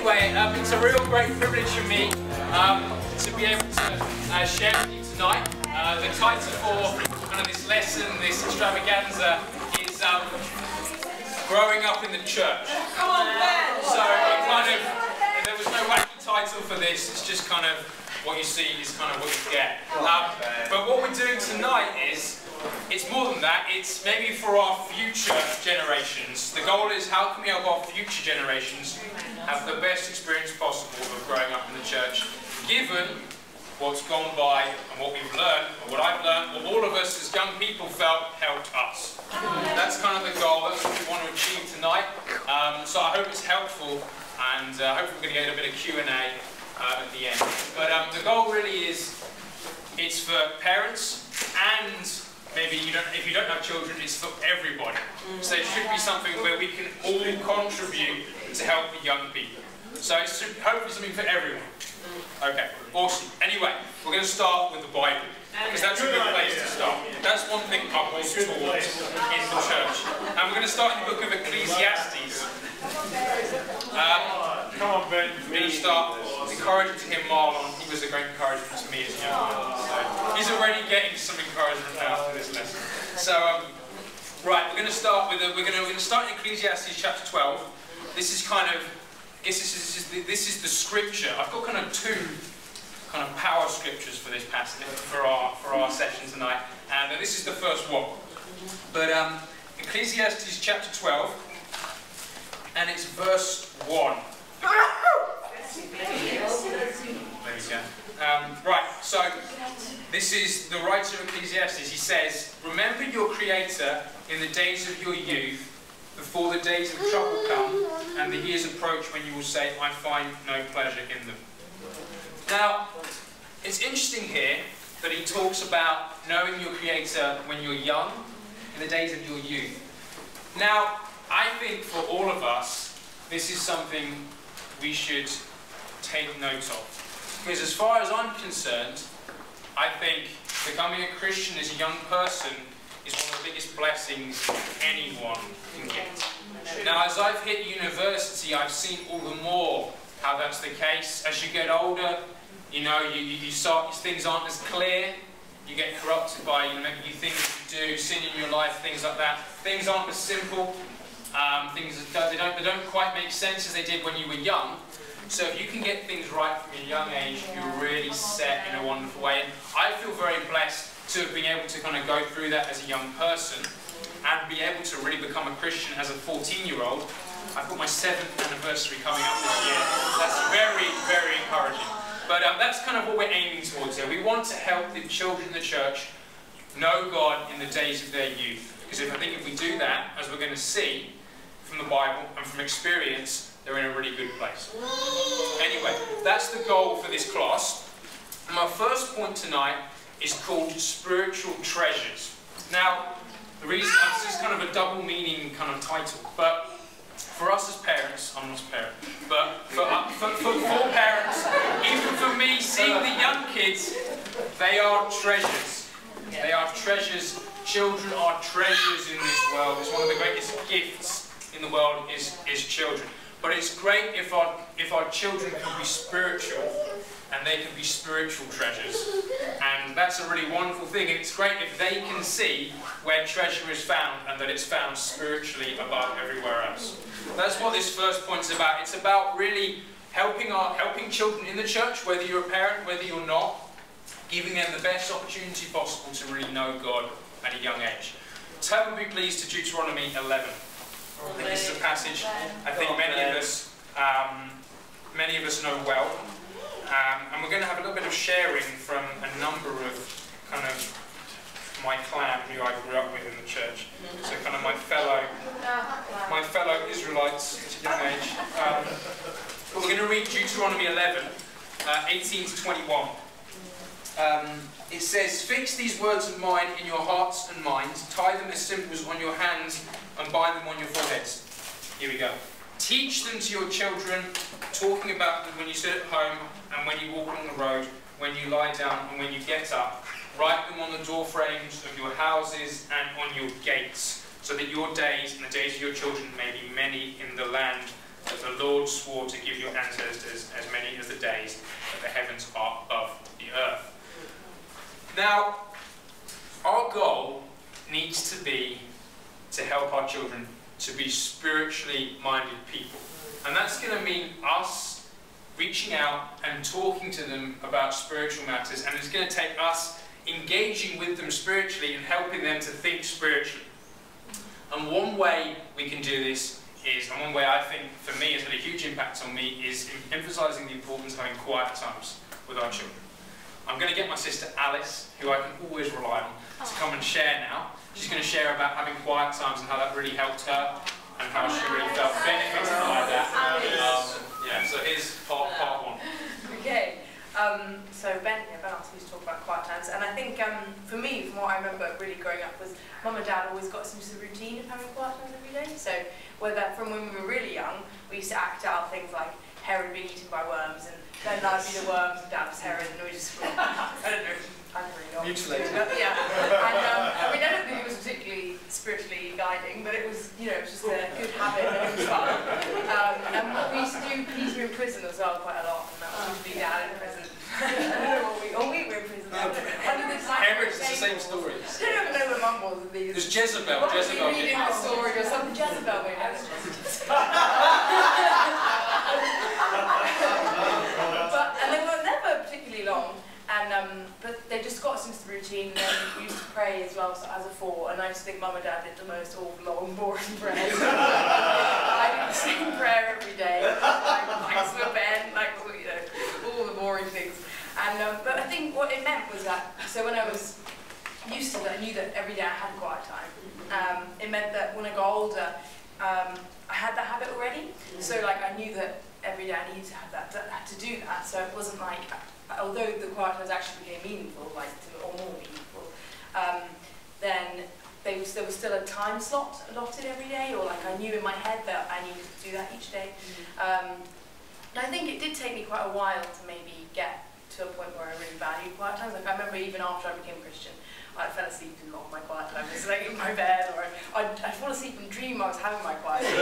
Anyway, it's a real great privilege for me to be able to share with you tonight. The title for kind of this lesson, this extravaganza, is Growing Up in the Church. Come on, Ben! So there was no wacky title for this, it's just kind of what you see is kind of what you get. But what we're doing tonight is, it's more than that, it's maybe for our future generations. The goal is, how can we help our future generations have the best experience possible of growing up in the church, given what's gone by and what we've learned, or what I've learned, what all of us as young people felt helped us. That's kind of the goal, that's what we want to achieve tonight. So I hope it's helpful, and hopefully we're going to get a bit of Q&A at the end. But the goal really is, it's for parents, and maybe if you don't have children, it's for everybody. So it should be something where we can all contribute to help the young people. So it's hopefully something for everyone. Okay, awesome. Anyway, we're going to start with the Bible, because that's a good place to start. That's one thing I was taught in the church. And we're going to start in the book of Ecclesiastes. Come on, Ben. We're going to start. It's encouraging to hear Marlon. He was a great encouragement to me as a young man. So he's already getting some encouragement now for this lesson. So, right, we're going to start with we're going to start in Ecclesiastes chapter 12. This is kind of, this is the scripture. I've got kind of two kind of power scriptures for this passage for our session tonight, and this is the first one. But Ecclesiastes chapter 12. And it's verse 1. There we go. Right, so this is the writer of Ecclesiastes. He says, "Remember your Creator in the days of your youth, before the days of trouble come, and the years approach when you will say, I find no pleasure in them." Now, it's interesting here that he talks about knowing your Creator when you're young, in the days of your youth. Now, I think for all of us, this is something we should take note of. Because as far as I'm concerned, I think becoming a Christian as a young person is one of the biggest blessings anyone can get. Now, as I've hit university, I've seen all the more how that's the case. As you get older, you know, you start, things aren't as clear. You get corrupted by, maybe you think you do, sin in your life, things like that. Things aren't as simple. They don't quite make sense as they did when you were young. So if you can get things right from a young age, you're really set in a wonderful way. And I feel very blessed to have been able to kind of go through that as a young person and be able to really become a Christian as a 14-year-old. I've got my 7th anniversary coming up this year. That's very, very encouraging. But that's kind of what we're aiming towards here. We want to help the children in the church know God in the days of their youth. Because I think if we do that, as we're going to see from the Bible and from experience, they're in a really good place. Anyway, that's the goal for this class. And my first point tonight is called Spiritual Treasures. Now, the reason, this is kind of a double meaning kind of title, but for us as parents, I'm not a parent, but for parents, even for me, seeing the young kids, they are treasures. They are treasures. Children are treasures in this world. It's one of the greatest gifts in the world is children. But it's great if our children can be spiritual, and they can be spiritual treasures. And that's a really wonderful thing. And it's great if they can see where treasure is found, and that it's found spiritually above everywhere else. That's what this first point is about. It's about really helping children in the church, whether you're a parent, whether you're not, giving them the best opportunity possible to really know God at a young age. Turn with me please to Deuteronomy 11. I think this is a passage I think many of us know well. And we're going to have a little bit of sharing from a number of kind of my clan who I grew up with in the church. So kind of my fellow Israelites at a young age. But we're going to read Deuteronomy 11, 18 to 21. It says, "Fix these words of mine in your hearts and minds, tie them as symbols on your hands, and bind them on your foreheads." Here we go. "Teach them to your children, talking about them when you sit at home, and when you walk along the road, when you lie down, and when you get up. Write them on the door frames of your houses and on your gates, so that your days and the days of your children may be many in the land As the Lord swore to give your ancestors as many as the days that the heavens are above the earth. Now, our goal needs to be to help our children to be spiritually minded people. And that's going to mean us reaching out and talking to them about spiritual matters, and it's going to take us engaging with them spiritually and helping them to think spiritually. And one way we can do this is, and one way I think for me has had a huge impact on me, is emphasising the importance of having quiet times with our children. I'm going to get my sister Alice, who I can always rely on, to come and share now. She's going to share about having quiet times and how that really helped her, and how she really felt benefited by that. Yeah, so here's part one. Okay, so Ben asked me to talk about quiet times, and I think for me, from what I remember really growing up, was Mum and Dad always got us into the routine of having quiet times every day. So whether from when we were really young, we used to act out things like Herod being eaten by worms, and then I'd be the worms and Dad was Herod, and we just, I don't really know. Mutilated. Yeah, and I mean, I don't think it was particularly spiritually guiding, but it was, you know, it was just a good habit and it was fun. And we used to do, we used to be in prison as well quite a lot, and that was usually Dad in prison. I don't know we were in prison. Herod, it's the same story. I don't even know where Mum was with these. There's Jezebel. Jezebel reading the story or something. Jezebel, maybe. And they were never particularly long. And but they just got us into the routine, and then we used to pray as well, so as a four, and I just think Mum and Dad did the most awful, long, boring prayers. I did the same prayer every day, like thanks for Ben, like, you know, all the boring things. And but I think what it meant was that, so when I was used to it, I knew that every day I had quiet time. It meant that when I got older, I had that habit already, so like I knew that every day I needed to have that, to do that, so it wasn't like, although the quiet times actually became meaningful, like, or more meaningful, then there was still a time slot allotted every day, or like I knew in my head that I needed to do that each day. And I think it did take me quite a while to maybe get to a point where I really valued quiet times. Like I remember even after I became Christian, I fell asleep in a lot of my quiet time. It's like in my bed, or I'd fall asleep and dream I was having my quiet time.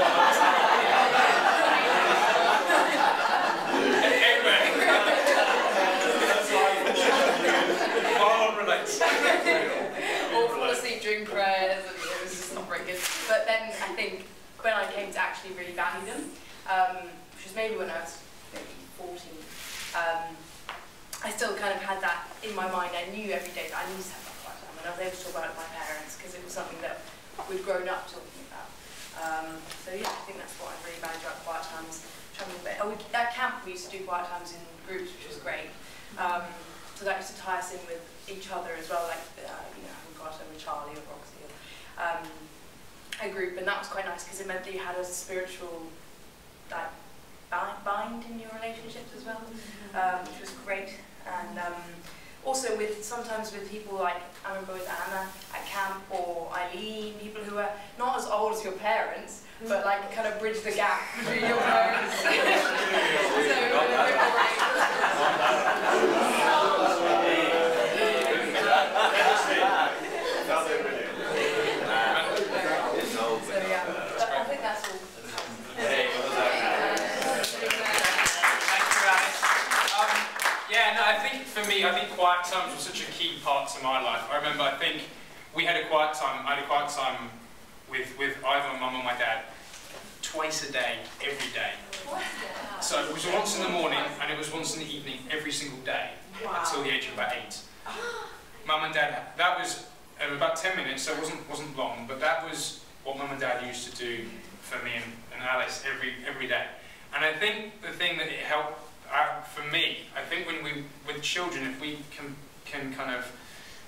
Or fall asleep during prayers, and it was just not very good. But then I think when I came to actually really value them, which was maybe when I was maybe 14, I still kind of had that in my mind. I knew every day that I needed to have that quiet time, and I was able to talk about it with my parents because it was something that we'd grown up talking about. So yeah, I think that's what I really valued about quiet times. At camp we used to do quiet times in groups, which was great. So that used to tie us in with each other as well, like you know, having quiet time with Charlie or Roxy, or a group, and that was quite nice because it meant that you had a spiritual like bind in your relationships as well, which was great. And also sometimes with people like, I remember with Anna at camp, or Eileen, people who are not as old as your parents, but like kind of bridge the gap between your parents. So yeah, I think that's all. Yeah, no, I think for me, I think quiet times were such a key part to my life. I remember, I think we had a quiet time, I had a quiet time with either my mum or my dad twice a day, every day. So it was once in the morning and it was once in the evening every single day until the age of about 8. Mum and Dad, that was about 10 minutes, so it wasn't long, but that was what Mum and Dad used to do for me and Alice every day. And I think the thing that it helped for me, I think when with children, if we can kind of,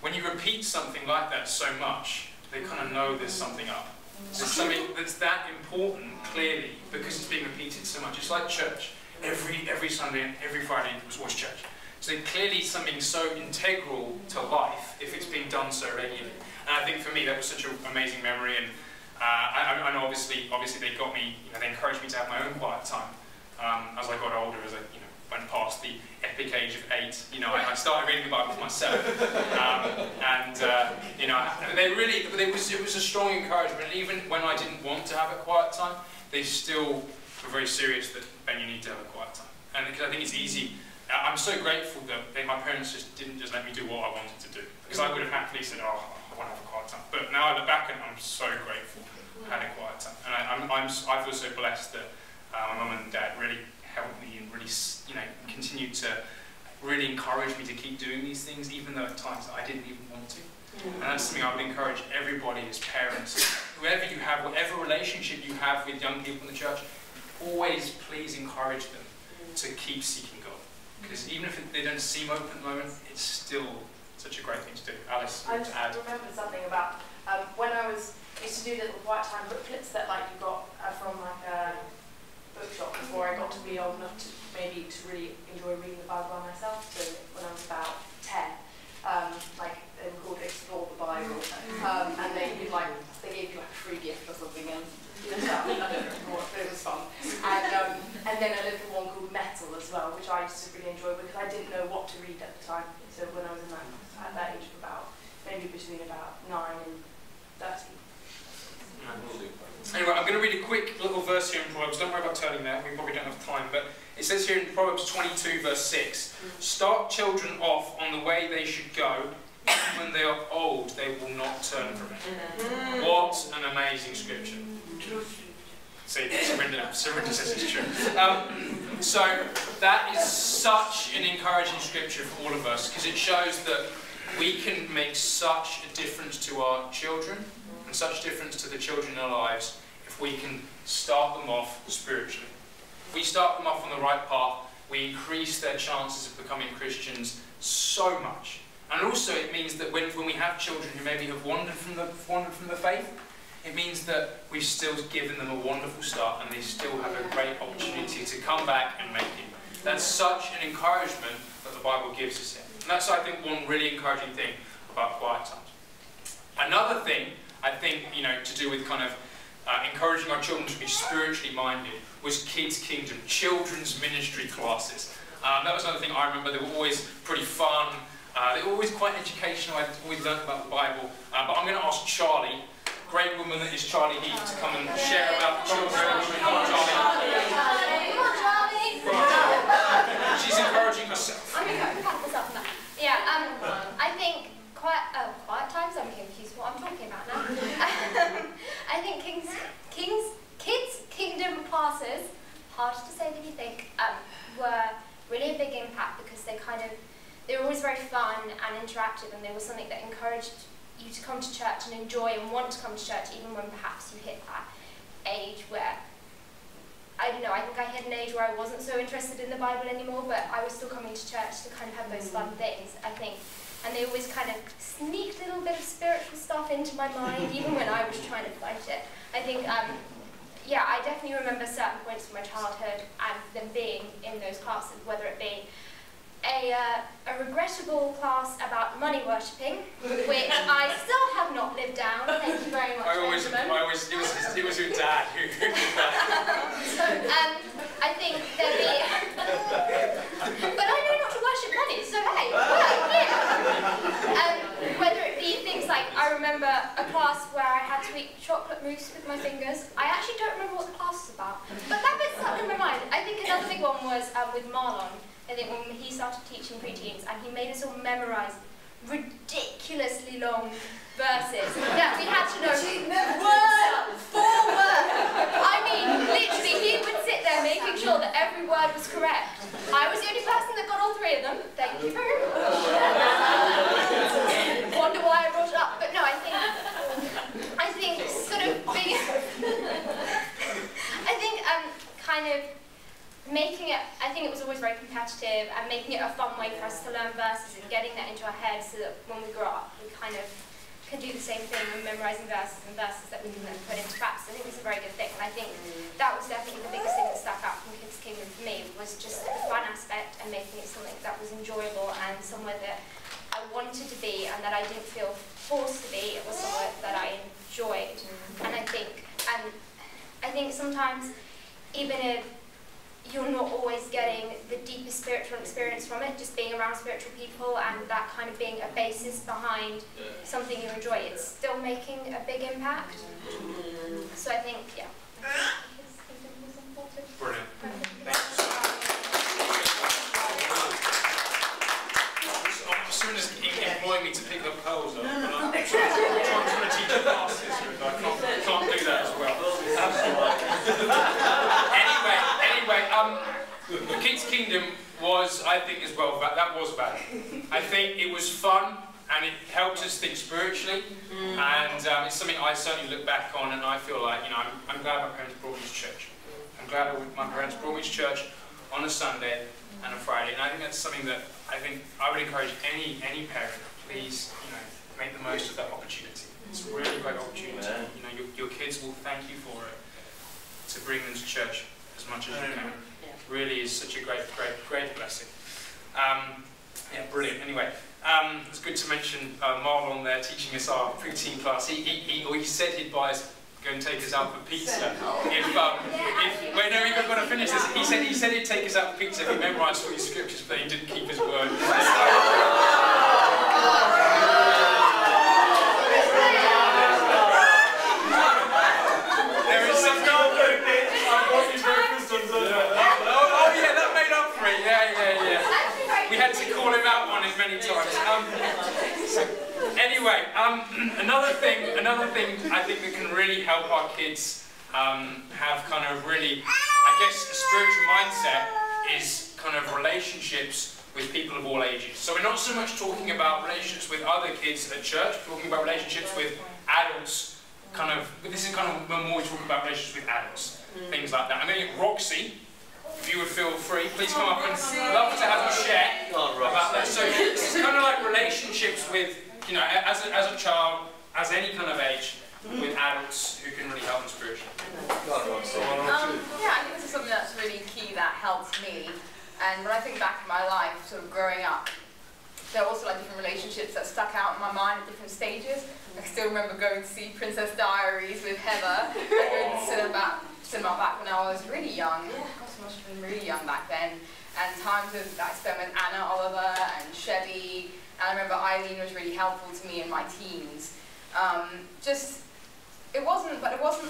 when you repeat something like that so much, they kind of know there's something up. There's something that's that important, clearly, because it's being repeated so much. It's like church. Every Sunday and every Friday was church. So clearly something so integral to life if it's being done so regularly. And I think for me that was such an amazing memory. And I know obviously they got me, you know, they encouraged me to have my own quiet time as I got older, as I went past the epic age of 8. You know, I started reading the Bible for myself, you know, it was a strong encouragement. Even when I didn't want to have a quiet time, they still were very serious that, Ben, you need to have a quiet time. And because I think it's easy, I'm so grateful that my parents didn't just let me do what I wanted to do. Because I would have happily said, oh, I want to have a quiet time. But now I look back and I'm so grateful I had a quiet time. And I feel so blessed that my mum and dad really helped me and really, continued to really encourage me to keep doing these things, even though at times I didn't even want to. And that's something I would encourage everybody as parents, whoever you have, whatever relationship you have with young people in the church, always please encourage them to keep seeking God. Because even if they don't seem open at the moment, it's still such a great thing to do. Alice, I just remembered something about when I used to do little quiet time booklets that you got from a bookshop before I got to be old enough to maybe really enjoy reading the Bible by myself. So when I was about 10, they were called Explore the Bible, and they gave you a free gift or something, and I don't know, but it was fun. And then a little one called Metal as well, which I used to really enjoy because I didn't know what to read at the time. So when I was at that age of maybe between about 9 and 13. Anyway, I'm going to read a quick little verse here in Proverbs. Don't worry about turning there, we probably don't have time. But it says here in Proverbs 22, verse 6, start children off on the way they should go. Even when they are old, they will not turn from it. What an amazing scripture. See, Serinda says it's true. So that is such an encouraging scripture for all of us, because it shows that we can make such a difference to our children and such a difference to the children in our lives if we can start them off spiritually. If we start them off on the right path, we increase their chances of becoming Christians so much. And also it means that when we have children who maybe have wandered from the faith, it means that we've still given them a wonderful start and they still have a great opportunity to come back and make it. That's such an encouragement that the Bible gives us here. And that's, I think, one really encouraging thing about quiet times. Another thing, I think, to do with kind of encouraging our children to be spiritually minded was Kids Kingdom, children's ministry classes. That was another thing I remember. They were always pretty fun. They were always quite educational. I always learned about the Bible. But I'm going to ask Charlie, great woman that is Charlie Heath, to come and share about the children's ministry. Come on, Charlie. Come on, Charlie. She's encouraging herself. I'm encouraging myself now. Yeah, I think quiet times, I'm confused what I'm talking about now. I think Kids Kingdom classes, harder to say than you think, were really a big impact because they were always very fun and interactive, and they were something that encouraged you to come to church and enjoy and want to come to church even when perhaps you hit that age where, I don't know, I think I hit an age where I wasn't so interested in the Bible anymore, but I was still coming to church to kind of have those fun things, I think. And they always kind of sneaked a little bit of spiritual stuff into my mind, even when I was trying to fight it. I think, yeah, I definitely remember certain points from my childhood and them being in those classes, whether it be a regrettable class about money worshipping, which I still have not lived down. Thank you very much, it was your dad who did that. I think there'd be... but I know not to worship money, so hey, yeah. Whether it be things like, I remember a class where I had to eat chocolate mousse with my fingers. I actually don't remember what the class was about, but that bit stuck in my mind. I think another big one was with Marlon. I think when he started teaching preteens, and he made us all memorise ridiculously long verses that we had to know word for word. I mean, literally, he would sit there making sure that every word was correct. I was the only person that got all three of them. Thank you very much. Wonder why I brought it up, but no, I think sort of big. I think kind of making it, I think it was always very competitive, and making it a fun way for us to learn verses and getting that into our heads so that when we grow up we kind of can do the same thing with memorising verses that we can then put into practice. I think it's a very good thing, and I think that was definitely the biggest thing that stuck out from Kids Kingdom for me, was just the fun aspect and making it something that was enjoyable and somewhere that I wanted to be and that I didn't feel forced to be. It was somewhere that I enjoyed. And I think sometimes, even if you're not always getting the deepest spiritual experience from it, just being around spiritual people and that kind of being a basis behind something you enjoy, it's still making a big impact. So I think, yeah, Kids Kingdom was important. Brilliant. Thank you so much. Someone is employing me to pick up pearls up, and I'm trying to teach classes, but I can't do that as well. Anyway, Kids Kingdom was, I think, as well, that was valid. I think it was fun, and it helped us think spiritually, and it's something I certainly look back on, and I feel like, I'm glad my parents brought me to church. I'm glad my parents brought me to church on a Sunday and a Friday, and I think that's something that I would encourage any parent, please, make the most of that opportunity. It's a really great opportunity. Your kids will thank you for it, to bring them to church as much as you can. Really is such a great blessing. Yeah, brilliant. Anyway, it's good to mention Marlon there teaching us our pre-teen class. He said he'd buy us, go and take us out for pizza. Wait, no, we've got to finish this. He said he'd take us out for pizza if he memorised all his scriptures, but he didn't keep his word. We had to call him out on it many times. Anyway, another thing I think that can really help our kids have kind of really, I guess, a spiritual mindset is kind of relationships with people of all ages. So we're not so much talking about relationships with other kids at church, we're talking about relationships with adults. This is kind of when we talk about relationships with adults, things like that. I mean, Roxy, if you would feel free, please come up and love to have a share about that. So it's kind of like relationships with, as a child, as any kind of age, with adults who can really help them spiritually. Yeah, I think this is something that's really key that helps me. And when I think back in my life, sort of growing up, there are also like different relationships that stuck out in my mind at different stages. I still remember going to see Princess Diaries with Heather, going to cinema back when I was really young. Gosh, I must have been really young back then. And times that I spent with Anna Oliver and Chevy. And I remember Eileen was really helpful to me in my teens. It wasn't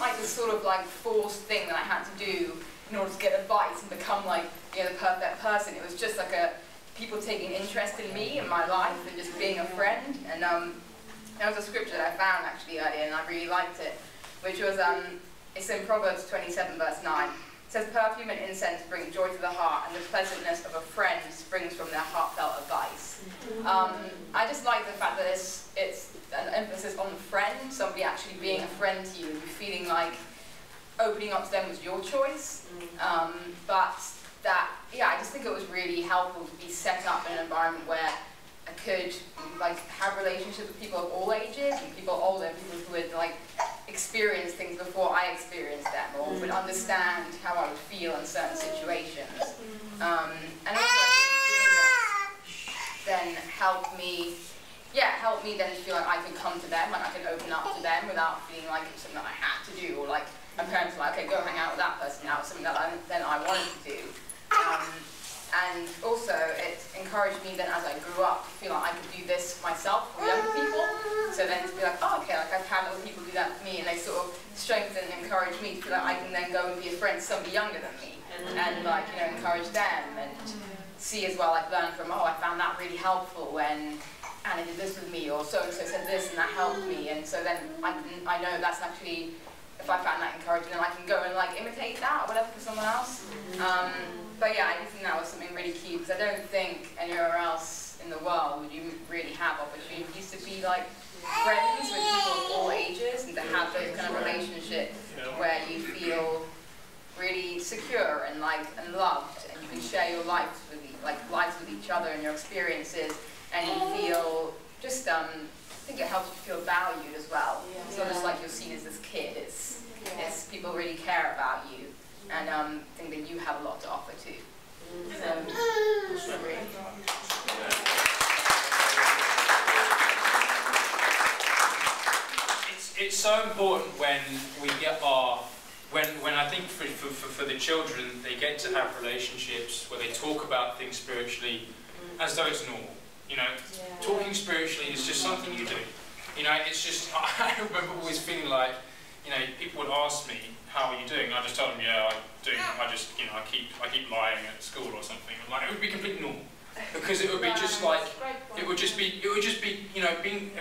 like this sort of like forced thing that I had to do in order to get advice and become like the perfect person. It was just like people taking interest in me and my life and just being a friend. And there was a scripture that I found actually earlier and I really liked it, which was it's in Proverbs 27 verse 9. It says, "Perfume and incense bring joy to the heart, and the pleasantness of a friend springs from their heartfelt advice." I just like the fact that it's an emphasis on the friend, somebody actually being a friend to you, and you feeling like opening up to them was your choice. But that, I just think it was really helpful to be set up in an environment where I could have relationships with people of all ages, and people older, people who would experience things before I experienced them, or would understand how I would feel in certain situations. And also doing this then helped me then feel like I could come to them, like I could open up to them without feeling like it was something that I had to do, or like my parents were like, okay, go hang out with that person now, something that I wanted to do. And also, it encouraged me then as I grew up to feel like I could do this myself for younger people. So then to be like, oh, okay, I've had other people do that for me, and they sort of strengthen and encourage me to feel like I can then go and be a friend to somebody younger than me, and encourage them, and see as well, learn from, oh, I found that really helpful when Anna did this with me, or so-and-so said this, and that helped me, and so then I know that's actually, if I found that encouraging, then I can go and imitate that or whatever for someone else. But yeah, I think that was something really key, because I don't think anywhere else in the world would you really have opportunities to be friends with people of all ages, and to have those kind of relationships where you feel really secure and loved, and you can share your lives with each other and your experiences, and you feel just I think it helps you feel valued as well. It's not just like you're seen as this kid. It's people really care about you, and think that you have a lot to offer too. It's so important when we get when I think for the children, they get to have relationships where they talk about things spiritually as though it's normal. Talking spiritually is just something you do. It's just, I remember always feeling like, you know, people would ask me, how are you doing? I just tell them, yeah, I keep lying at school or something. Like, it would be completely normal. Because it would be just like, it would just be, you know, being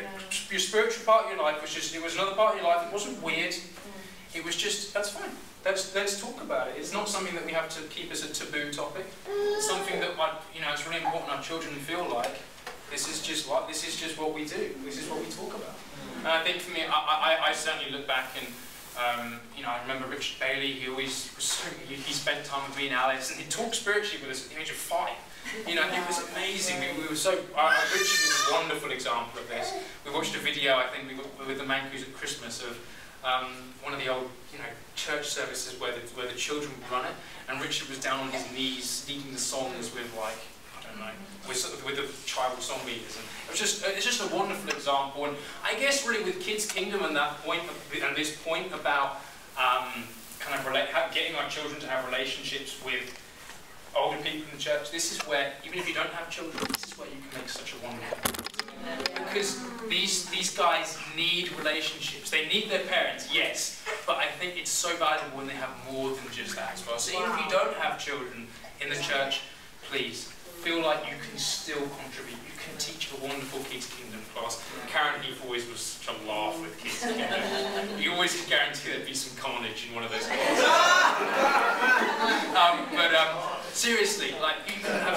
your spiritual part of your life was just, it was another part of your life. It wasn't weird. It was just, that's fine. Let's talk about it. It's not something that we have to keep as a taboo topic. It's something that, you know, it's really important our children feel like this is just what we do. This is what we talk about. And I think for me, I certainly look back and, you know, I remember Richard Bailey. He always was so, he spent time with me and Alice, and he talked spiritually with us at the age of 5. You know, it was amazing. We were so. Richard is a wonderful example of this. We watched a video, I think, with the Mancoos at Christmas of one of the old, you know, church services where the children would run it, and Richard was down on his knees leading the songs with, like, I don't know, with the tribal song leaders, and it's just a wonderful example. And I guess really with Kids Kingdom and that point and this point about kind of getting our children to have relationships with older people in the church, this is where, even if you don't have children, this is where you can make such a wonderful difference. Because these guys need relationships. They need their parents, yes, but I think it's so valuable when they have more than just that as well. So even if you don't have children in the church, please feel like you can still contribute. You can teach a wonderful Kids Kingdom class. Karen Heath always was such a laugh with Kids Kingdom. You always could guarantee there'd be some carnage in one of those classes. Seriously, like, you can have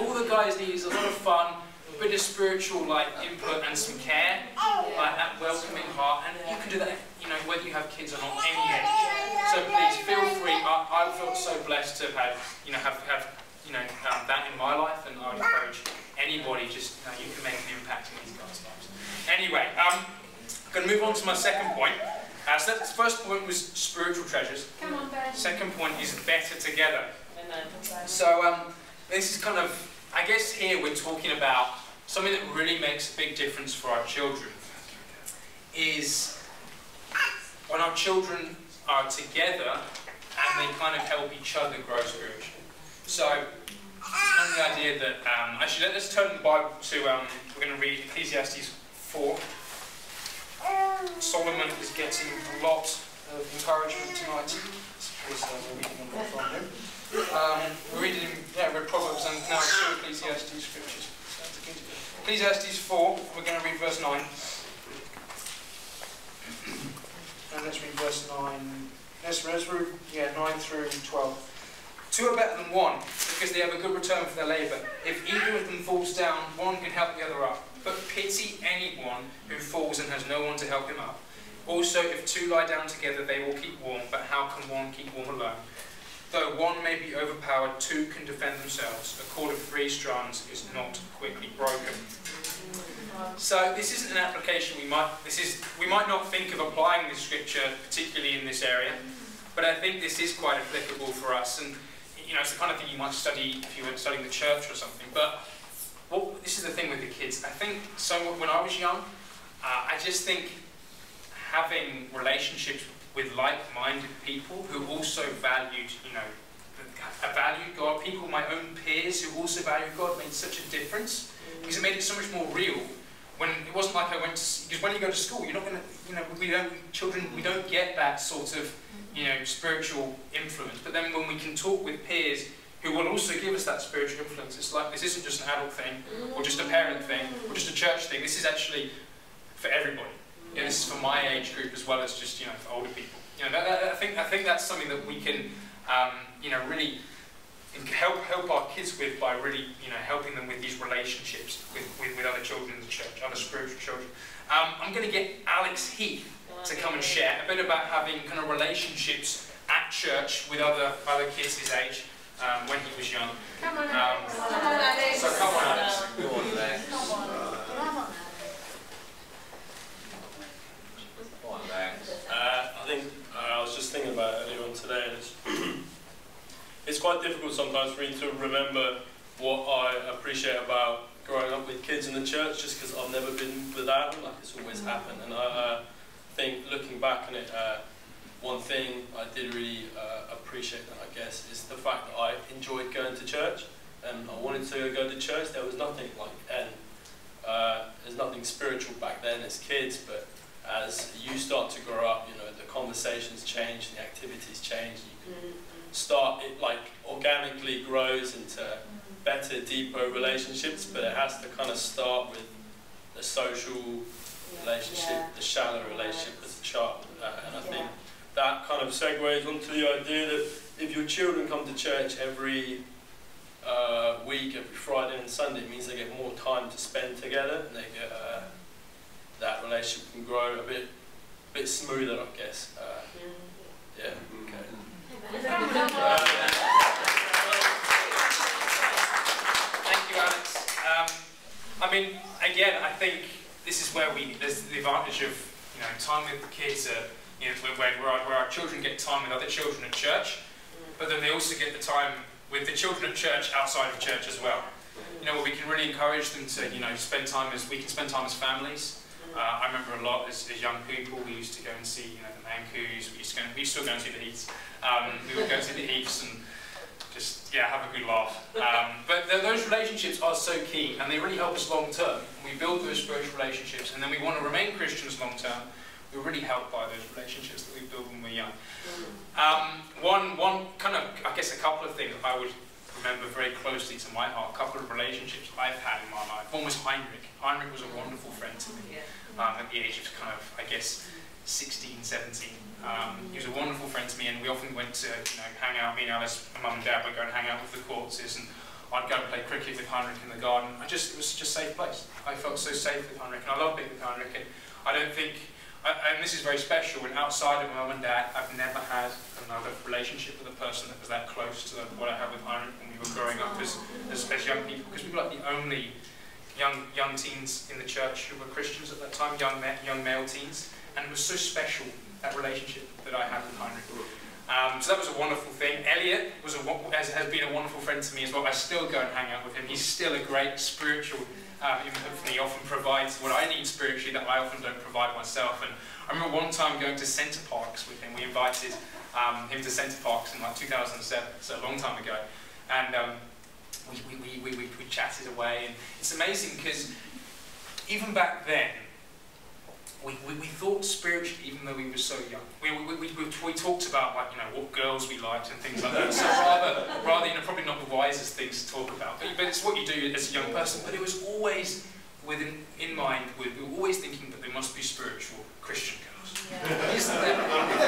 all the guys need is a lot of fun, a bit of spiritual, like, input and some care, like that welcoming heart, and you can do that, you know, whether you have kids or not, any age. So please feel free. I feel so blessed to have, you know, have that in my life, and I would encourage anybody, just, you know, you can make an impact in these guys' lives. Anyway, I'm going to move on to my second point. So the first point was spiritual treasures. Come on, Ben. Second point is better together. So this is kind of, I guess here we're talking about something that really makes a big difference for our children, is when our children are together and they kind of help each other grow spiritually. So kind of the idea that, actually let's turn the Bible to, we're going to read Ecclesiastes 4. Solomon is getting a lot of encouragement tonight. We're reading, we're Proverbs and now 2 Ecclesiastes scriptures. Ecclesiastes 4, we're going to read verse 9. And let's read verse 9. Let's read, 9 through 12. 2 are better than one, because they have a good return for their labour. If either of them falls down, one can help the other up. But pity anyone who falls and has no one to help him up. Also, if 2 lie down together, they will keep warm, but how can one keep warm alone? Though one may be overpowered, 2 can defend themselves. A cord of 3 strands is not quickly broken. So this isn't an application we might not think of applying this scripture particularly in this area, but I think this is quite applicable for us. And you know, it's the kind of thing you might study if you were studying the church or something. But this is the thing with the kids. I think when I was young, I just think having relationships with like-minded people who also valued, valued God, people, my own peers who also valued God, made such a difference, because it made it so much more real. When it wasn't like I went to, because when you go to school, you're not going to, we don't get that sort of, spiritual influence. But then when we can talk with peers who will also give us that spiritual influence, it's like, this isn't just an adult thing, or just a parent thing, or just a church thing. This is actually for everybody. This is for my age group as well as just, for older people. I think that's something that we can, really help our kids with by really, helping them with these relationships with other children in the church, other spiritual children. I'm going to get Alex Heath to come and share a bit about having kind of relationships at church with other kids his age when he was young. Come on, Alex. Come on, Alex. So come on, Alex. Go on, Alex. Come on. I think I was just thinking about it earlier on today, and it's quite difficult sometimes for me to remember what I appreciate about growing up with kids in the church, just because I've never been without them, like it's always happened. And I think looking back on it, one thing I did really appreciate, I guess, is the fact that I enjoyed going to church, and I wanted to go to church. There was nothing like, there's nothing spiritual back then as kids, but as you start to grow up, you know, the conversations change, the activities change. You can start, it like organically grows into better, deeper relationships, but it has to kind of start with the social relationship, the shallow relationship as a child. And I think that kind of segues onto the idea that if your children come to church every week, every Friday and Sunday, it means they get more time to spend together, and they get that relationship can grow a bit smoother, I guess. Yeah. Okay. Thank you, Alex. I mean, again, I think this is where there's the advantage of, you know, time with the kids. You know, where our children get time with other children at church, but then they also get the time with the children at church outside of church as well. You know, where we can really encourage them to, you know, spend time as families. I remember a lot as young people, we used to go and see, you know, the Mancoos. We still go and see the Heaths. We would go to the Heaths and just, have a good laugh. But those relationships are so key, and they really help us long term. We build those spiritual relationships, and then we want to remain Christians long term. We're really helped by those relationships that we build when we're young. One kind of, I guess, a couple of things I would remember very closely to my heart, a couple of relationships I've had in my life. One was Heinrich. Heinrich was a wonderful friend to me at the age of kind of, I guess, 16, 17. He was a wonderful friend to me, and we often went to, you know, hang out. Me and Alice, my mum and dad would go and hang out with the Corpses, and I'd go and play cricket with Heinrich in the garden. It was just a safe place. I felt so safe with Heinrich, and I love being with Heinrich. And I don't think, and this is very special, and outside of my mum and dad, I've never had another relationship with a person that was that close to what I had with Heinrich when we were growing up as young people, because we were like the only young teens in the church who were Christians at that time, young male teens, and it was so special, that relationship that I had with Heinrich. So that was a wonderful thing. Elliot has been a wonderful friend to me as well. I still go and hang out with him. He's still a great spiritual, he often provides what I need spiritually that I often don't provide myself. And I remember one time going to Centre Parks with him. We invited him to Centre Parks in like 2007, so a long time ago. And we chatted away, and it's amazing because even back then, we thought spiritually, even though we were so young. We talked about, like, you know, what girls we liked and things like that. So rather, you know, probably not the wisest things to talk about, but it's what you do as a young person. But it was always in mind. We were always thinking that they must be spiritual Christian girls. Yeah. Isn't that wonderful?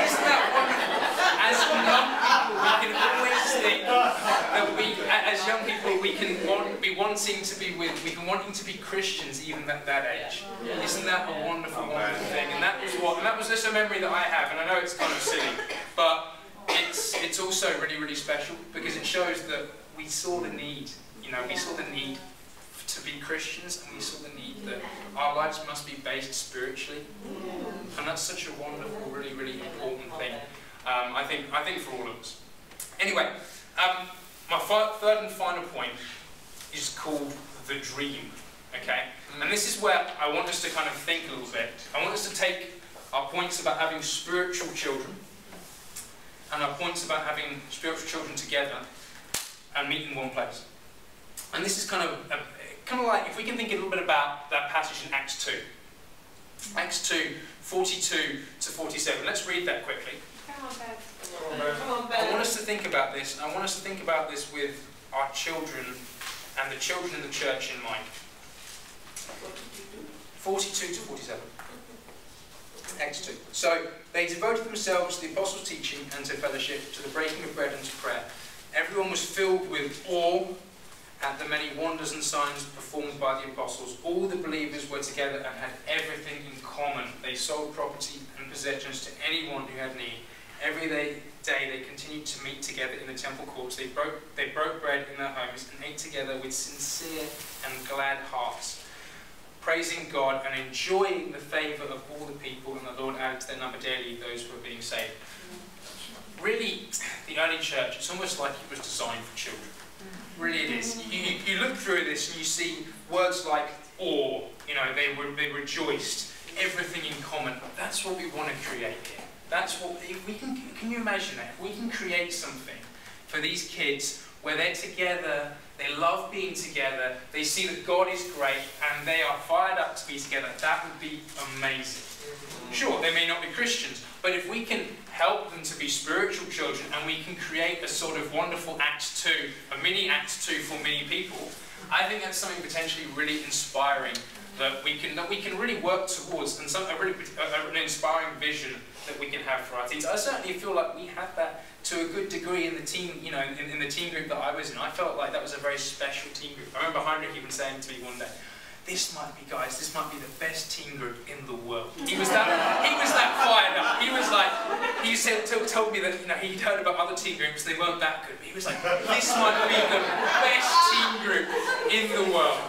Isn't that wonderful? As young people, we can always think that as young people, we can wanting to be Christians even at that age. Yeah. Isn't that a wonderful thing? And that was just a memory that I have, and I know it's kind of silly, but it's also really, really special because it shows that we saw the need. You know, we saw the need to be Christians, and we saw the need that our lives must be based spiritually, and that's such a wonderful, really, really important thing. I think for all of us. Anyway, my third and final point is called the dream. Okay, and this is where I want us to kind of think a little bit. I want us to take our points about having spiritual children and our points about having spiritual children together and meet in one place. And this is kind of like, if we can think a little bit about that passage in Acts 2. Acts 2, 42 to 47. Let's read that quickly. Come on, Ben. I want us to think about this, and I want us to think about this with our children and the children in the church in mind. 42 to 47. Acts 2. So, they devoted themselves to the apostles' teaching and to fellowship, to the breaking of bread and to prayer. Everyone was filled with awe at the many wonders and signs performed by the apostles. All the believers were together and had everything in common. They sold property and possessions to anyone who had need. Every day they continued to meet together in the temple courts. They broke bread in their homes and ate together with sincere and glad hearts, praising God and enjoying the favour of all the people, and the Lord added to their number daily those who were being saved. Really, the early church, it's almost like it was designed for children. Really it is. You look through this and you see words like awe, you know, they rejoiced, everything in common. That's what we want to create here. That's what, if we can you imagine that? If we can create something for these kids where they're together, they love being together, they see that God is great, and they are fired up to be together, that would be amazing. Sure, they may not be Christians, but if we can help them to be spiritual children, and we can create a sort of wonderful Acts 2, a mini Acts 2 for many people, I think that's something potentially really inspiring that we can really work towards, and an inspiring vision that we can have for our teens. I certainly feel like we had that to a good degree in the team, you know, in the team group that I was in. I felt like that was a very special team group. I remember Heinrich even saying to me one day, this might be the best team group in the world. He was that fired up. He was like, told me that, you know, he'd heard about other team groups, they weren't that good. But he was like, this might be the best team group in the world.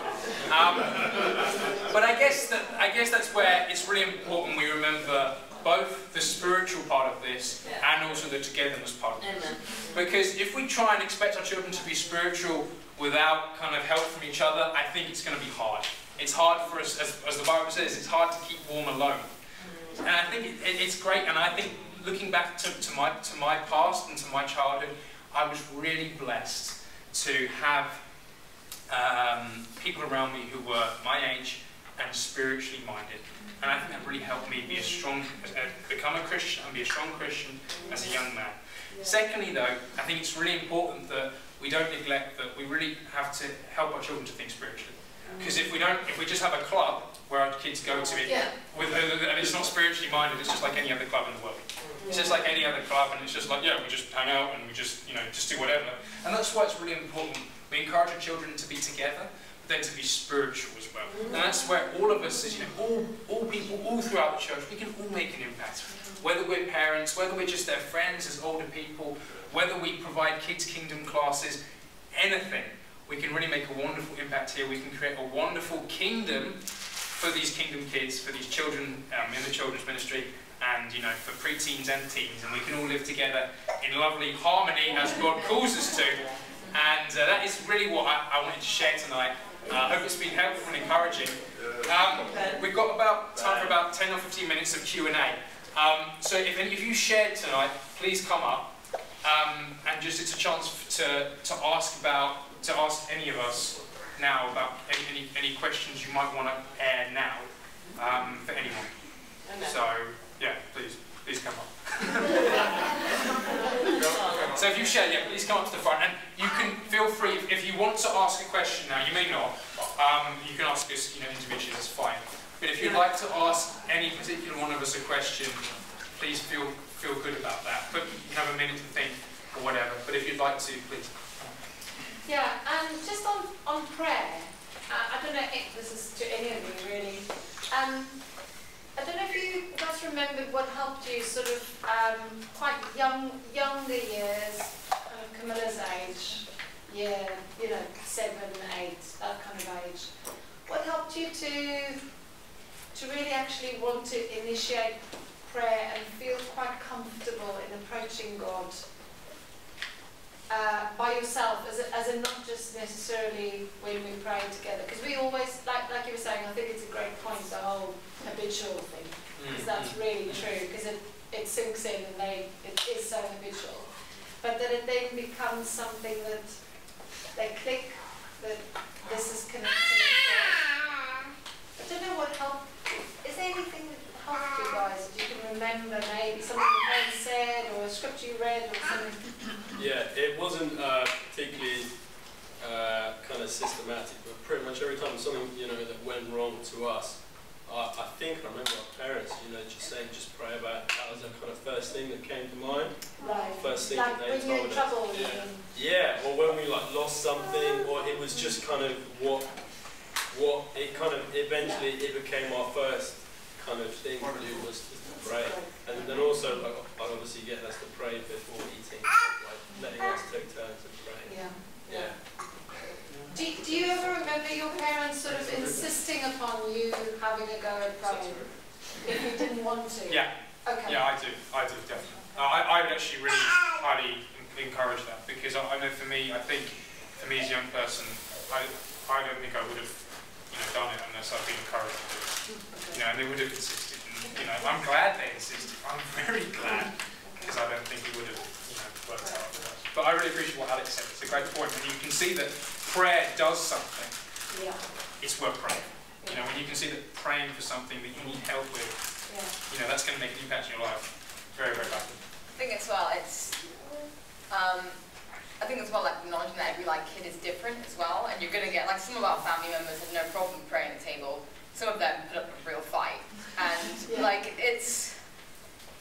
But I guess that's where it's really important we remember both the spiritual part of this and also the togetherness part of this. Because if we try and expect our children to be spiritual without kind of help from each other, I think it's going to be hard. It's hard for us, as the Bible says, it's hard to keep warm alone. And I think it's great, and I think looking back to my past and to my childhood, I was really blessed to have people around me who were my age and spiritually minded. And I think that really helped me become a Christian and be a strong Christian as a young man. Secondly though, I think it's really important that we don't neglect that we really have to help our children to think spiritually. Because if we just have a club where our kids go to it, and it's not spiritually minded, it's just like any other club in the world. It's just like any other club, and it's just like, yeah, we just hang out and we just, you know, just do whatever. And that's why it's really important. We encourage our children to be together, but then to be spiritual as well. And that's where all of us, as you know, all people, all throughout the church, we can all make an impact. Whether we're parents, whether we're just their friends as older people, whether we provide kids' kingdom classes, anything, we can really make a wonderful impact here. We can create a wonderful kingdom for these kingdom kids, for these children in the children's ministry, and you know, for pre-teens and teens, and we can all live together in lovely harmony as God calls us to. And that is really what I wanted to share tonight. I hope it's been helpful and encouraging. We've got time for about 10 or 15 minutes of Q&A. So if any of you shared tonight, please come up, and just it's a chance to ask any of us now about any questions you might want to air now for anyone. So yeah, please come up. So if you share, yeah, please come up to the front, and you can feel free if you want to ask a question now. You may not. You can ask us, you know, individually. That's fine. But if you'd like to ask any particular one of us a question, please feel good about that. But you can have a minute to think or whatever. But if you'd like to, please. Yeah, just on prayer. I don't know if this is to any of you really. I don't know if you guys remembered what helped you sort of quite younger years, kind of Camilla's age, yeah, you know, 7, 8, that kind of age. What helped you to really actually want to initiate prayer and feel quite comfortable in approaching God by yourself, as in not just necessarily when we pray together? Because we always, like you were saying, I think it's a great point, the whole habitual thing, because that's really true, because it sinks in and it is so habitual. But that it then becomes something that they click, that this is connecting with God. I don't know what helped. Is there anything that helped you guys that you can remember, maybe something your parents said or a scripture you read or something? Yeah, it wasn't particularly kind of systematic, but pretty much every time something, you know, that went wrong to us, I think I remember our parents, you know, just saying, just pray about it. That was the kind of first thing that came to mind. Right. First thing like that they when you're told in trouble, us. Yeah, or when we like lost something, or it was just kind of what it kind of eventually it became our first kind of thing to do was to pray, and then also like obviously getting us to pray before eating, like letting us take turns to pray. Yeah. Do you ever remember your parents sort of insisting upon you having a go at praying if you didn't want to? Yeah. Okay. Yeah, I do definitely. I would actually really highly encourage that, because I know for me, I think for me as a young person, I don't think I would have, you know, done it unless I'd been encouraged to do it. You know, and they would have insisted. And, you know, I'm glad they insisted. I'm very glad, because I don't think it would have, you know, worked out otherwise. But I really appreciate what Alex said. It's a great point. When you can see that prayer does something, it's worth praying. You know, when you can see that praying for something that you need help with, you know, that's going to make an impact in your life. Very, very valuable. I think as well, it's, I think as well, like acknowledging that every like kid is different as well, and you're going to get, like some of our family members have no problem praying at the table, some of them put up a real fight, and like it's,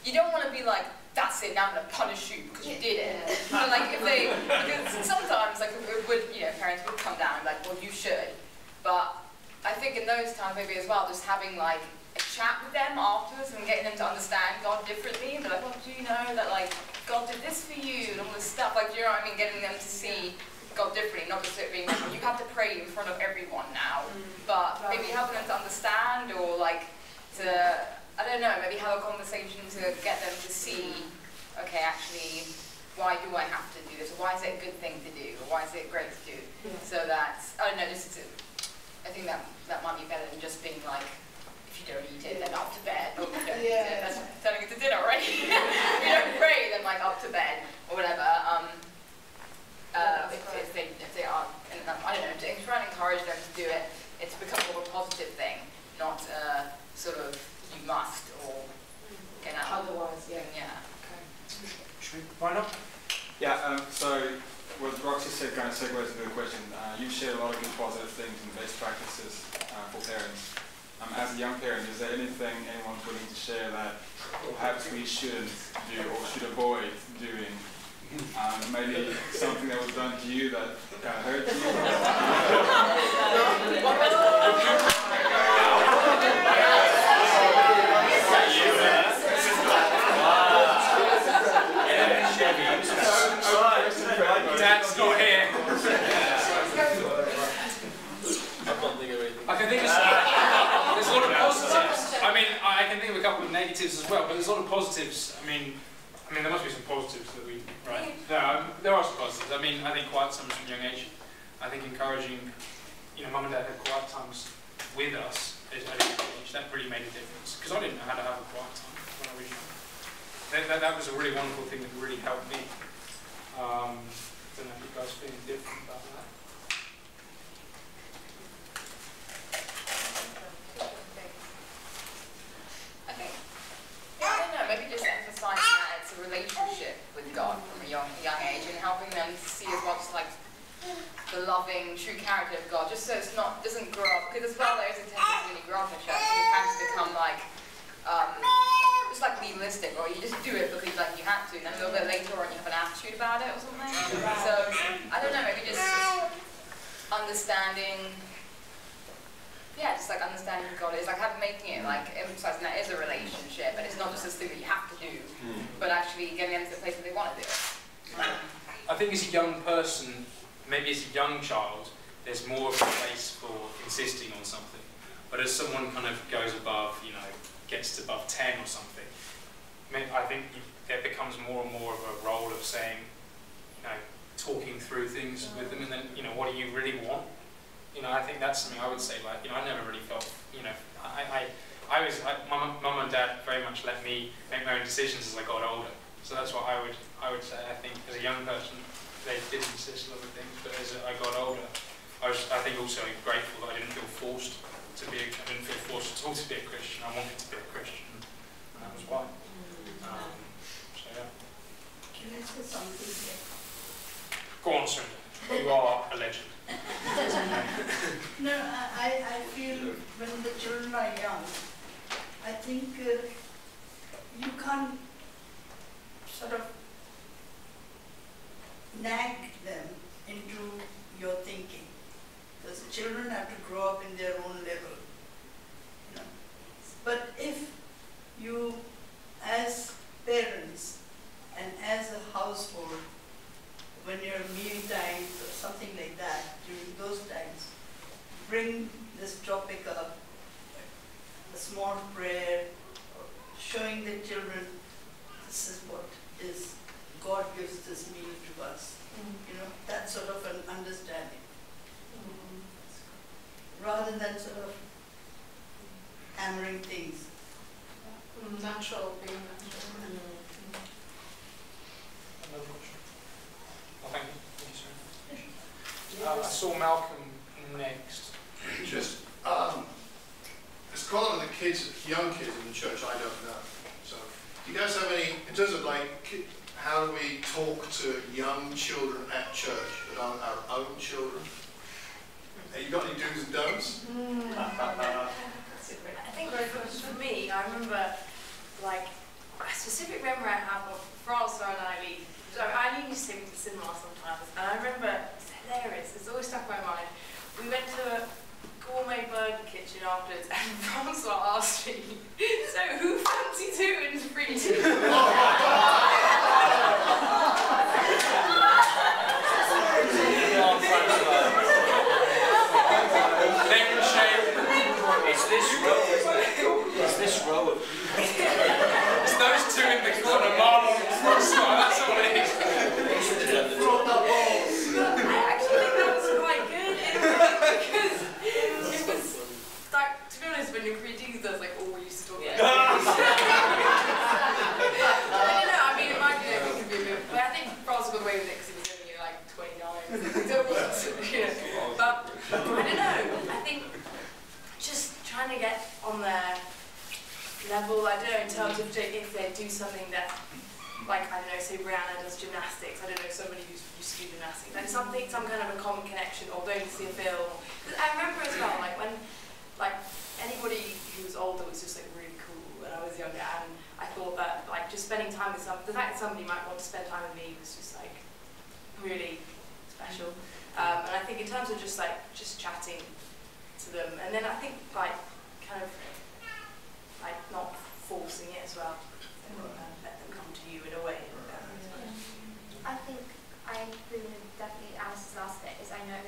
you don't want to be like, that's it, now I'm going to punish you because you did it. But like if they, because sometimes like it would, you know, parents would come down and be like, well you should, but I think in those times maybe as well, just having like a chat with them afterwards and getting them to understand God differently and be like, well, do you know that like God did this for you and all this stuff, like, do you know what I mean, getting them to see God differently, not just it being like, you have to pray in front of everyone now, but maybe helping them to understand, or like to, I don't know, maybe have a conversation to get them to see, okay, actually, why do I have to do this, or why is it a good thing to do, or why is it great to do, so that, I don't know, just to, I think that might be better than just being like, if you don't eat it, then up to bed. Oh, if you don't eat it, that's turning into dinner, right? If you don't pray, then like up to bed, or whatever. If they are, and, I don't know, to try and encourage them to do it, it's become more of a positive thing, not sort of, you must, or get out. Otherwise, Okay. Should we wind up? Yeah, so what Roxy said kind of segues into the question. You've shared a lot of good positive things and best practices for parents. As a young parent, is there anything anyone's willing to share that perhaps we shouldn't do or should avoid doing? Maybe something that was done to you that kind of hurt you? Dad's not here. I can think there's a lot of positives. I mean, I can think of a couple of negatives as well, but there's a lot of positives. I mean, there must be some positives that we, right? There are some positives. I mean, I think quiet times from a young age. I think encouraging, you know, Mum and Dad had quiet times with us at a young age. That really made a difference, because I didn't know how to have a quiet time when I was young. That was a really wonderful thing that really helped me. I don't know if you guys feeling different about that. Okay. Yeah, I don't know, maybe just emphasising that it's a relationship with God from a young age, and helping them to see as well just like the loving, true character of God, just so it's not, doesn't grow up, because as well there is a tendency when you grow up in church, it can become like, just like legalistic, or you just do it because like you had to, and then a little bit later on you have an attitude about it or something. So, I don't know, maybe just understanding, just like understanding who God is, like making it, like emphasizing that is a relationship, and it's not just this thing that you have to do, but actually getting them to the place where they want to do it. I think as a young person, maybe as a young child, there's more of a place for insisting on something. But as someone kind of goes above, you know, gets to above 10 or something, I think there becomes more and more of a role of saying, you know, talking through things with them, and then, you know, what do you really want? You know, I think that's something I would say, like, you know, I never really felt, you know, my mum and dad very much let me make my own decisions as I got older. So that's what I would say. I think as a young person, they did insist on other things, but as I got older, I think also grateful that I didn't feel forced to be. I didn't feel forced at all to be a Christian. I wanted to be a Christian, and that was why. So yeah. Can I say something here? Go on, Sundar. You are a legend. No, I feel when the children are young, I think you can't sort of nag them into your thinking, because the children have to grow up in their own level, you know. But if you, as parents and as a household, when you're meal times or something like that, during those times, bring this topic up, a small prayer, showing the children this is what is, God gives this meal to us. You know, that sort of an understanding. Rather than sort of hammering things. Natural, being natural. I saw Malcolm next. Just, there's quite a lot of the kids, young kids in the church I don't know. So, do you guys have any, in terms of like, how do we talk to young children at church that aren't our own children? Have you got any do's and don'ts? I think for me, I remember like a specific memory I have of Francois and Eileen. So Eileen used to take me to the cinema sometimes, and I remember, it's hilarious, it's always stuck in my mind. We went to a gourmet burger kitchen afterwards, and Francois asked me, so who fancies who in free tea? Is this row of it's those two in the corner, Marlon and Francois, that's all it is. I actually think that was quite good because it was like, to be honest, when you're creating that's like all we used to talk about. I don't know, I mean it might be that it could be a bit, but I think Francois got away with it because he was only like 29. But I don't know, I think just trying to get on their level, I don't know, in terms of if they do something that, like, I don't know, say Rihanna does gymnastics, I don't know, somebody who's used to do gymnastics, like something, some kind of a common connection, or going to see a film. Because I remember as well, like, when, like, anybody who was older was just, like, really cool when I was younger, and I thought that, like, just spending time with the fact that somebody might want to spend time with me was just, like, really special. And I think in terms of just, like, just chatting to them, and then I think, like, kind of, like, not forcing it as well. So, let them come to you in a way. I think I agree with definitely Alice's last bit, is I know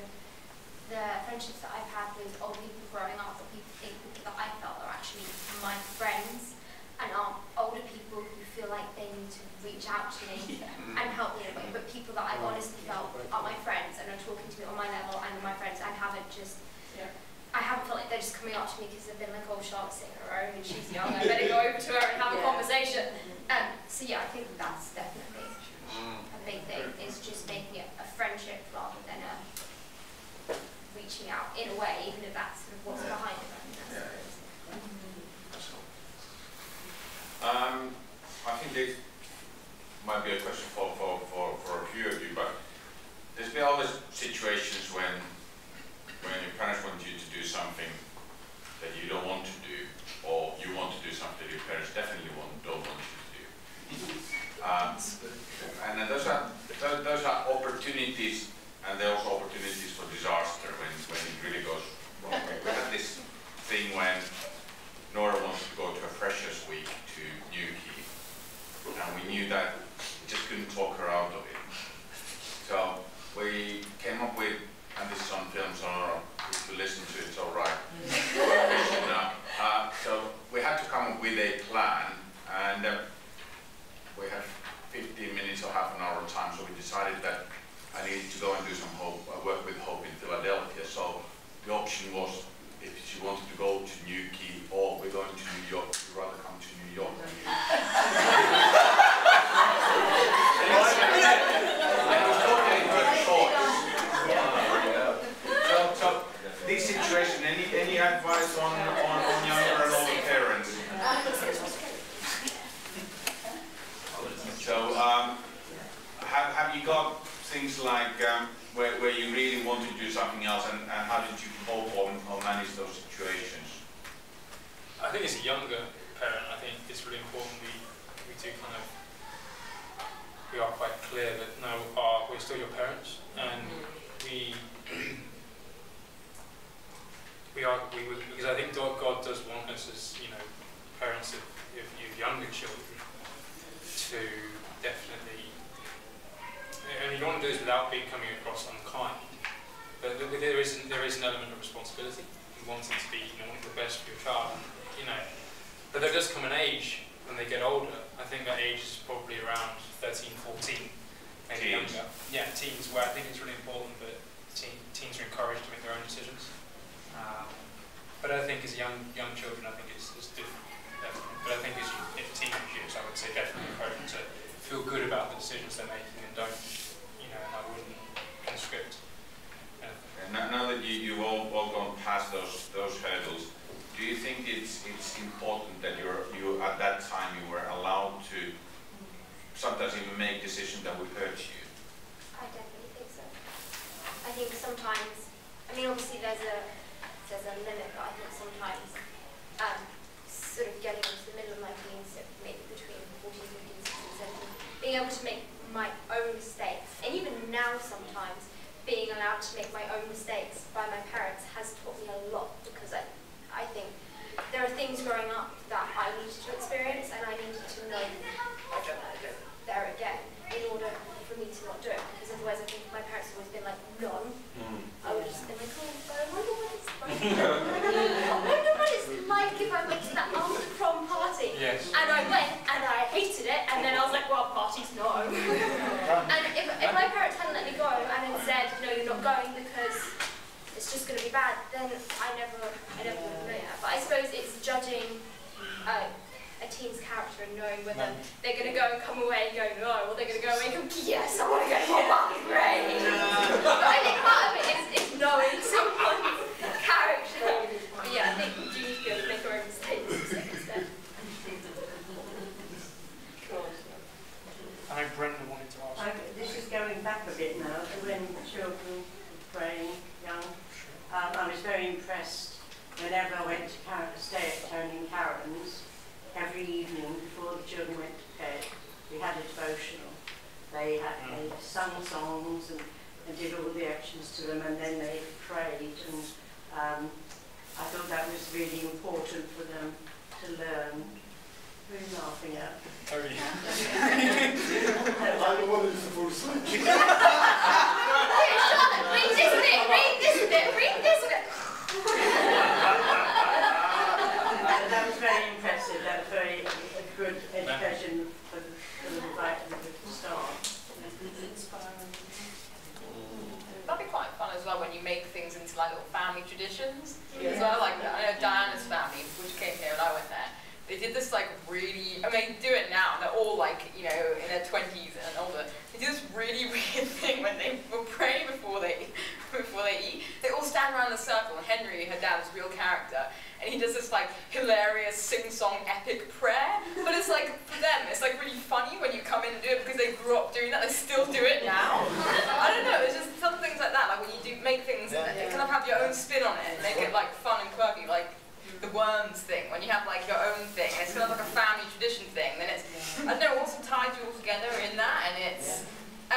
the friendships that I've had with old people growing up, or people that I felt are actually my friends, and aren't older people who feel like they need to reach out to me and help me in a way, but people that I've honestly felt are my friends and are talking to me on my level and are my friends, and haven't just I haven't felt like they're just coming up to me because they've been like, oh, Charlotte's sitting her own and she's young, I better go over to her and have a conversation. So yeah, I think that's definitely a big thing, is just making it a friendship rather than a reaching out in a way, even if that's sort of what's behind it. I think this might be a question for a few of you, but there's been always situations when your parents want you to do something that you don't want to do, or you want to do something that your parents definitely don't want you to do. And those are opportunities, and there are also opportunities for disaster when it really goes wrong. We had this thing when Nora wanted to go to a Freshers Week to Newquay, and we knew that we just couldn't talk her out of it. So we came up with, and this is on film, so if you listen to it, it's all right. So we had to come up with a plan, and we had 15 minutes or half an hour of time, so we decided that I needed to go and do some work with Hope in Philadelphia. So the option was, if she wanted to go to Newquay, or we're going to New York, we'd rather come to New York. So this situation, any advice on younger and older parents? So have you got things like where you really want to do something else, and how did you cope or manage those situations? I think as a younger parent, I think it's really important we do kind of, we are quite clear that no, we're still your parents, and because I think God does want us as, you know, parents of younger children to definitely, and you don't want to do this without coming across unkind, but there is an element of responsibility. You want it to be, you want the best for your child, you know. But there does come an age when they get older. I think that age is probably around 13, 14, maybe younger. Yeah, teens, where I think it's really important that teens are encouraged to make their own decisions. But I think as young children, I think it's different. Definitely. But I think as in teenage years, I would say definitely encourage them to feel good about the decisions they're making, and don't, you know, I wouldn't conscript now that you've all gone past those hurdles, do you think it's important that you at that time you were allowed to sometimes even make decisions that would hurt you? I definitely think so. I think sometimes, I mean, obviously there's a limit, but I think sometimes sort of getting into the middle of my teens, so maybe between 14, 15, 16, 17, being able to make my own mistakes, and even now sometimes being allowed to make my own mistakes by my parents has taught me a lot, because I think there are things growing up that I needed to experience, and I needed to know I don't want to go there again in order for me to not do it, because otherwise I think my parents have always been like, no. I would have just been like, oh, but I wonder what it's like. I wonder what it's like if I went to that after prom party. Yes. And I went and I hated it, and then I was like, well, parties, no. And if my parents hadn't let me go and had said, no, you're not going because it's just going to be bad, then I never would have known that. But I suppose it's judging a teen's character and knowing whether they're going to go and come away and go, no, or they're going to go away and go, yes, I want to go to a party, great. But I think part of it is knowing someone's character. But yeah, I think you need to be able to make your own mistakes to some extent. I know Brendan wanted to ask. This is going back a bit now to when children were praying young. I was very impressed whenever I went to stay at Tony and Karen's. Every evening before the children went to bed, we had a devotional. They sung songs and did all the actions to them, and then they prayed. And I thought that was really important for them to learn. Who are you laughing at? Oh, yeah. I'm the one who's supposed to say. Read this bit, read this bit, read this bit. That was very impressive. That was very a good education for the right at the start. That'd be quite fun as well when you make things into like little family traditions as well. Like I know Diana's family, which came here and I went there. They did this like really, I mean, they do it now. They're all like, you know, in their 20s and older. They do this really weird thing when they will pray before they eat. They all stand around in a circle, and Henry, her dad's real character, and he does this like hilarious sing-song epic prayer. But it's like, for them, it's like really funny when you come in and do it because they grew up doing that. They still do it now. I don't know, it's just some things like that. Like when you do make things, it kind of have your own spin on it and make it like fun and quirky. Like the worms thing, when you have like your own thing, it's kind of like a family tradition thing, then it's, I don't know, also ties you all together in that, and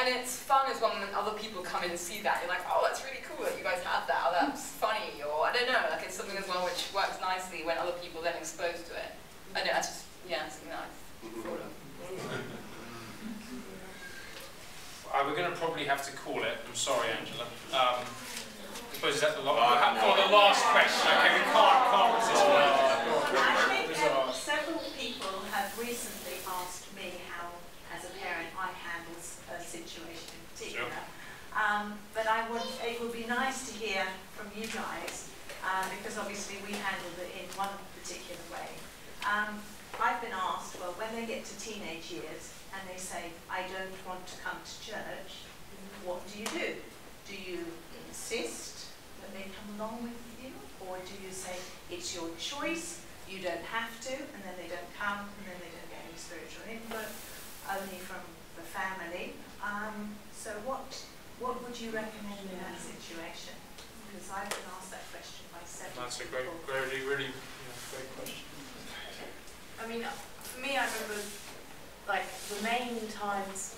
it's fun as well when other people come in and see that. You're like, oh, that's really cool that you guys have that, or that's funny, or I don't know, like it's something as well which works nicely when other people then exposed to it. I don't know, that's just, yeah, something that I've thought of. We're going to probably have to call it. I'm sorry, Angela. I suppose is that the last question? Okay, we can't resist. I think several people have recently asked me how, as a parent, I handle a situation in particular. Sure. But it would be nice to hear from you guys, because obviously we handled it in one particular way. I've been asked, well, when they get to teenage years and they say, I don't want to come to church, what do you do? Do you insist that they come along with you, or do you say it's your choice, you don't have to, and then they don't come, and then they don't get any spiritual input, only from the family? So what would you recommend in that situation? Because I've been asked that question by several That's a people. really great question. I mean, for me, I remember like the main times,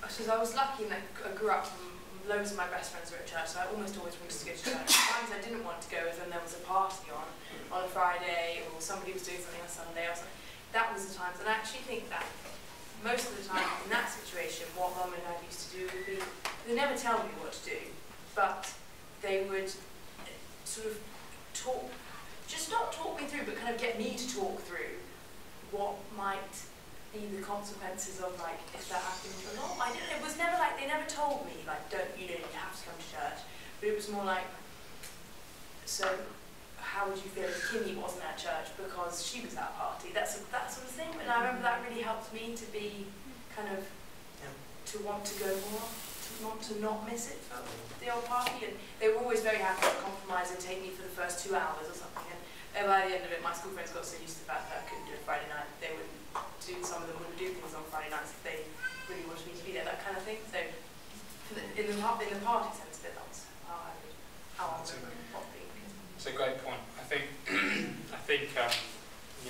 because I was lucky and I grew up from loads of my best friends were at church, so I almost always wanted to go to church. The times I didn't want to go was when there was a party on a Friday, or somebody was doing something on Sunday, or something. That was the times, and I actually think that most of the time in that situation, what Mum and Dad used to do would be, they never tell me what to do, but they would sort of talk, just not talk me through, but kind of get me to talk through what might be the consequences of like if that happened or not. I didn't, it was never like, they never told me like, don't, you know, you have to come to church, but it was more like, so how would you feel if Kimmy wasn't at church because she was at a party? That sort of thing. And I remember that really helped me to be kind of to want to go more to want to not miss it for the old party, and they were always very happy to compromise and take me for the first 2 hours or something. And by the end of it, my school friends got so used to the fact that I couldn't do it Friday night. They wouldn't do, some of them wouldn't do things on Friday nights if they really wanted me to be there, that kind of thing. So in the party sense, that was how I would not be. It's a great point. I think you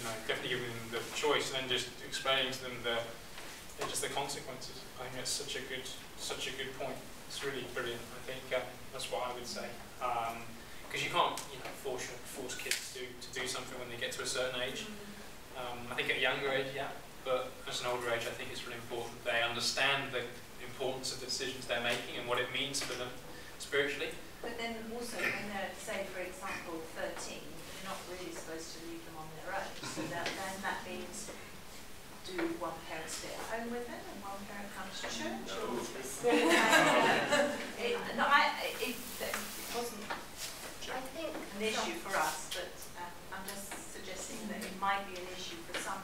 know, definitely giving them the choice and then just explaining to them the consequences. I think that's such a good point. It's really brilliant. I think that's what I would say. Because you can't, you know, force kids to do something when they get to a certain age. I think at a younger age, yeah, but as an older age, I think it's really important they understand the importance of the decisions they're making and what it means for them spiritually. But then also when they're, say for example, 13, you're not really supposed to leave them on their own. So then that means, do one parent stay at home with them and one parent comes to church? Or it wasn't an issue for us, but I'm just suggesting that it might be an issue for some.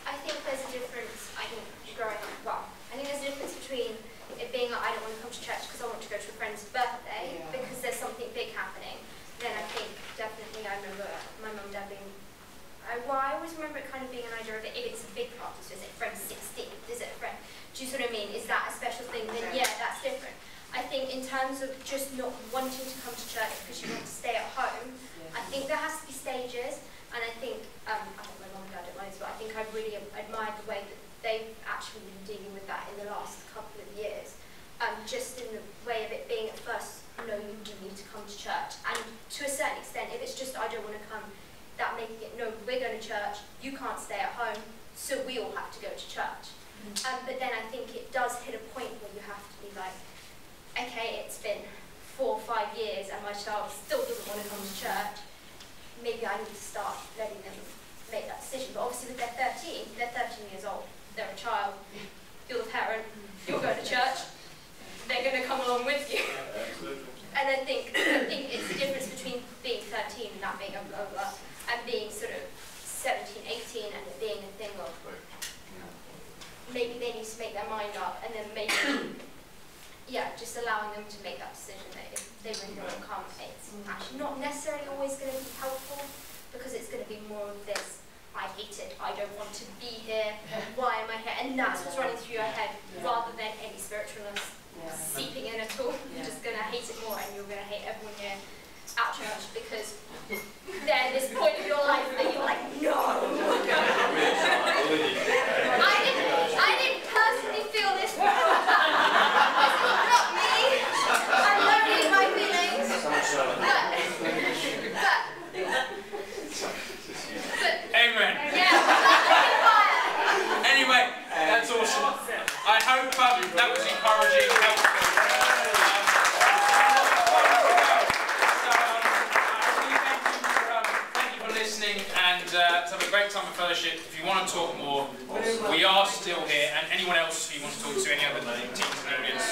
I think there's a difference, I think there's a difference between it being like I don't want to come to church because I want to go to a friend's birthday because there's something big happening. Then I think definitely I remember my mum and dad being, I always remember it kind of being an idea of it, if it's a big party, so is it friend's 16th, is it a friend? Do you sort of mean, is that a special thing? Then yeah, that's different. I think in terms of just not wanting to come to church because you want to stay at home, I think there has to be stages, and I think, I think my mum and dad don't mind this, but I think I've really admired the way that they've actually been dealing with that in the last couple of years. Just in the way of it being at first, no, you do need to come to church, and to a certain extent, if it's just I don't want to come, that making it, no, we're going to church, you can't stay at home, so we all have to go to church. But then I think it does hit a point where you have to be like, okay, it's been 4 or 5 years and my child still doesn't want to come to church, maybe I need to start letting them make that decision. But obviously with they're 13 years old, they're a child, you're the parent, you're going to church, they're going to come along with you. And I think it's the difference between being 13 and that being a blower, and being sort of 17, 18 and it being a thing of maybe they need to make their mind up, and then maybe just allowing them to make that decision that if they really don't want to come, it's actually not necessarily always going to be helpful, because it's going to be more of this, I hate it, I don't want to be here, why am I here? And that's what's running through your head, rather than any spiritualness seeping in at all. You're just going to hate it more, and you're going to hate everyone here at church, because they're at this point of your life that you're like, no! I didn't personally feel this before. It's not me. I'm lonely in my feelings. Amen. Yeah. Anyway, that's awesome. I hope that was encouraging, helpful. Thank you for listening, and have a great time of fellowship. If you want to talk more, we are still here, and anyone else who wants to talk to, any other teams in the audience,